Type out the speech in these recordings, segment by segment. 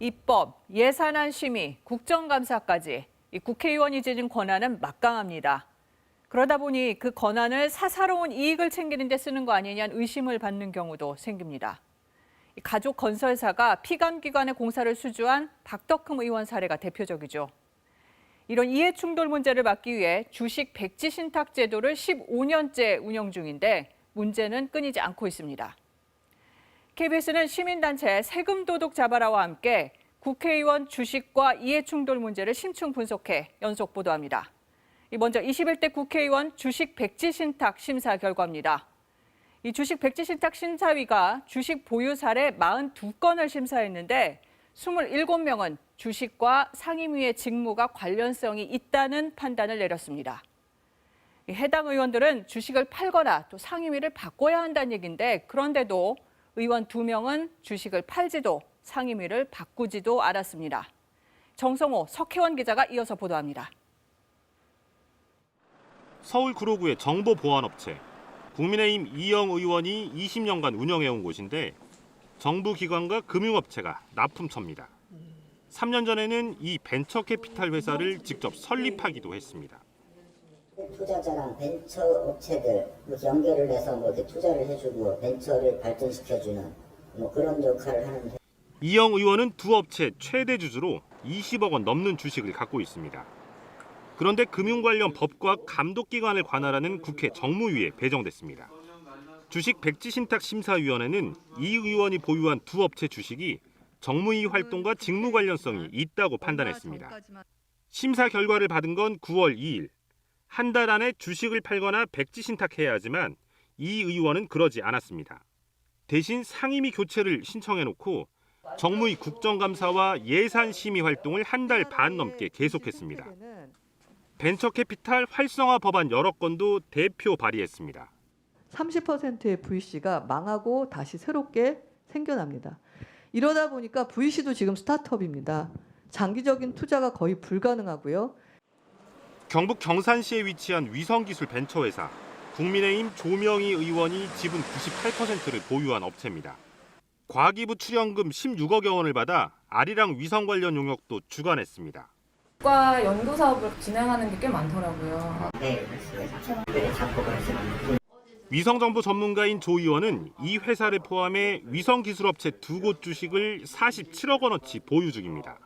입법, 예산안 심의, 국정감사까지 이 국회의원이 지닌 권한은 막강합니다. 그러다 보니 그 권한을 사사로운 이익을 챙기는 데 쓰는 거 아니냐는 의심을 받는 경우도 생깁니다. 가족 건설사가 피감기관의 공사를 수주한 박덕흠 의원 사례가 대표적이죠. 이런 이해충돌 문제를 막기 위해 주식 백지 신탁 제도를 15년째 운영 중인데 문제는 끊이지 않고 있습니다. KBS는 시민단체 세금 도둑 잡아라와 함께 국회의원 주식과 이해충돌 문제를 심층 분석해 연속 보도합니다. 먼저 21대 국회의원 주식 백지 신탁 심사 결과입니다. 이 주식 백지 신탁 심사위가 주식 보유 사례 42건을 심사했는데 27명은 주식과 상임위의 직무가 관련성이 있다는 판단을 내렸습니다. 해당 의원들은 주식을 팔거나 또 상임위를 바꿔야 한다는 얘기인데 그런데도 의원 2명은 주식을 팔지도 상임위를 바꾸지도 않았습니다. 정성호, 석혜원 기자가 이어서 보도합니다. 서울 구로구의 정보보안업체, 국민의힘 이영 의원이 20년간 운영해온 곳인데 정부 기관과 금융업체가 납품처입니다. 3년 전에는 이 벤처캐피탈 회사를 직접 설립하기도 했습니다. 투자자랑 벤처 업체들 연결을 해서 이렇게 투자를 해주고 벤처를 발전시켜주는 그런 역할을 하는데 이영 의원은 두 업체 최대 주주로 20억 원 넘는 주식을 갖고 있습니다. 그런데 금융 관련 법과 감독기관을 관할하는 국회 정무위에 배정됐습니다. 주식 백지 신탁 심사위원회는 이 의원이 보유한 두 업체 주식이 정무위 활동과 직무 관련성이 있다고 판단했습니다. 심사 결과를 받은 건 9월 2일. 한 달 안에 주식을 팔거나 백지 신탁해야 하지만 이 의원은 그러지 않았습니다. 대신 상임위 교체를 신청해놓고 정무위 국정감사와 예산심의 활동을 한 달 반 넘게 계속했습니다. 벤처캐피탈 활성화 법안 여러 건도 대표 발의했습니다. 30%의 VC가 망하고 다시 새롭게 생겨납니다. 이러다 보니까 VC도 지금 스타트업입니다. 장기적인 투자가 거의 불가능하고요. 경북 경산시에 위치한 위성기술 벤처회사, 국민의힘 조명희 의원이 지분 98%를 보유한 업체입니다. 과기부 출연금 16억여 원을 받아 아리랑 위성 관련 용역도 주관했습니다. 국가 연구 사업을 진행하는 게 꽤 많더라고요. 위성정보 전문가인 조 의원은 이 회사를 포함해 위성기술업체 두 곳 주식을 47억 원어치 보유 중입니다.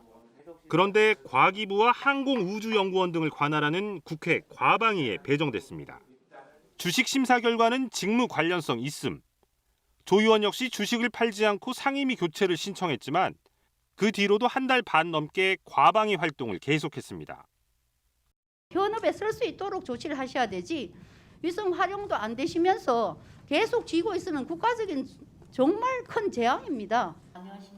그런데 과기부와 항공우주연구원 등을 관할하는 국회 과방위에 배정됐습니다. 주식 심사 결과는 직무 관련성 있음. 조 의원 역시 주식을 팔지 않고 상임위 교체를 신청했지만 그 뒤로도 한 달 반 넘게 과방위 활동을 계속했습니다. 현업에 쓸 수 있도록 조치를 하셔야 되지 위성 활용도 안 되시면서 계속 쥐고 있으면 국가적인 정말 큰 재앙입니다.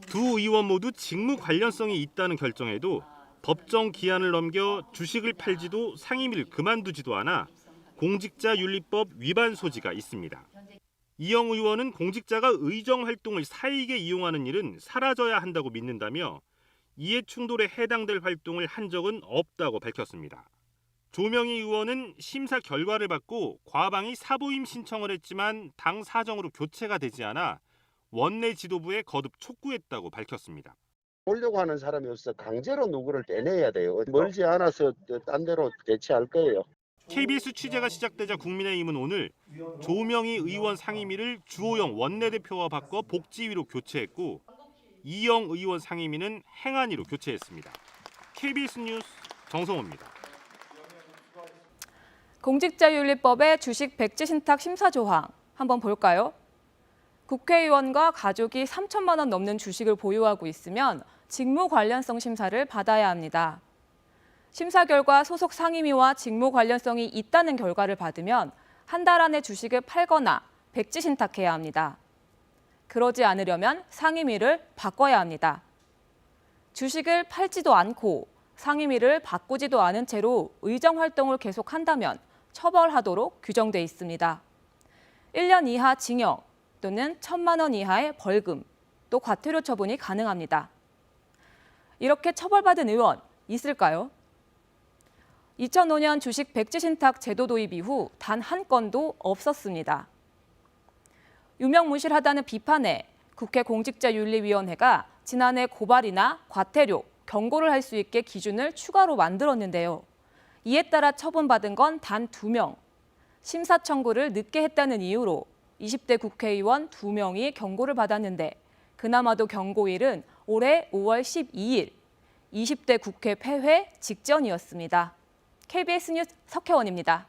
두 의원 모두 직무 관련성이 있다는 결정에도 법정 기한을 넘겨 주식을 팔지도 상임위를 그만두지도 않아 공직자윤리법 위반 소지가 있습니다. 이영 의원은 공직자가 의정 활동을 사익에 이용하는 일은 사라져야 한다고 믿는다며 이해충돌에 해당될 활동을 한 적은 없다고 밝혔습니다. 조명희 의원은 심사 결과를 받고 과방위 사보임 신청을 했지만 당 사정으로 교체가 되지 않아 원내 지도부에 거듭 촉구했다고 밝혔습니다. 보려고 하는 사람이 없어 강제로 누구를 빼내야 돼요. 멀지 않아서 딴 데로 대체할 거예요. KBS 취재가 시작되자 국민의힘은 오늘 조명희 의원 상임위를 주호영 원내대표와 바꿔 복지위로 교체했고 이영 의원 상임위는 행안위로 교체했습니다. KBS 뉴스 정성호입니다. 공직자윤리법의 주식 백지 신탁 심사 조항 한번 볼까요? 국회의원과 가족이 3천만 원 넘는 주식을 보유하고 있으면 직무 관련성 심사를 받아야 합니다. 심사 결과 소속 상임위와 직무 관련성이 있다는 결과를 받으면 한 달 안에 주식을 팔거나 백지 신탁해야 합니다. 그러지 않으려면 상임위를 바꿔야 합니다. 주식을 팔지도 않고 상임위를 바꾸지도 않은 채로 의정 활동을 계속한다면 처벌하도록 규정돼 있습니다. 1년 이하 징역 또는 1,000만 원 이하의 벌금, 또 과태료 처분이 가능합니다. 이렇게 처벌받은 의원 있을까요? 2005년 주식 백지 신탁 제도 도입 이후 단 한 건도 없었습니다. 유명무실하다는 비판에 국회 공직자윤리위원회가 지난해 고발이나 과태료, 경고를 할 수 있게 기준을 추가로 만들었는데요. 이에 따라 처분받은 건 단 2명. 심사 청구를 늦게 했다는 이유로 20대 국회의원 2명이 경고를 받았는데 그나마도 경고일은 올해 5월 12일, 20대 국회 폐회 직전이었습니다. KBS 뉴스 석혜원입니다.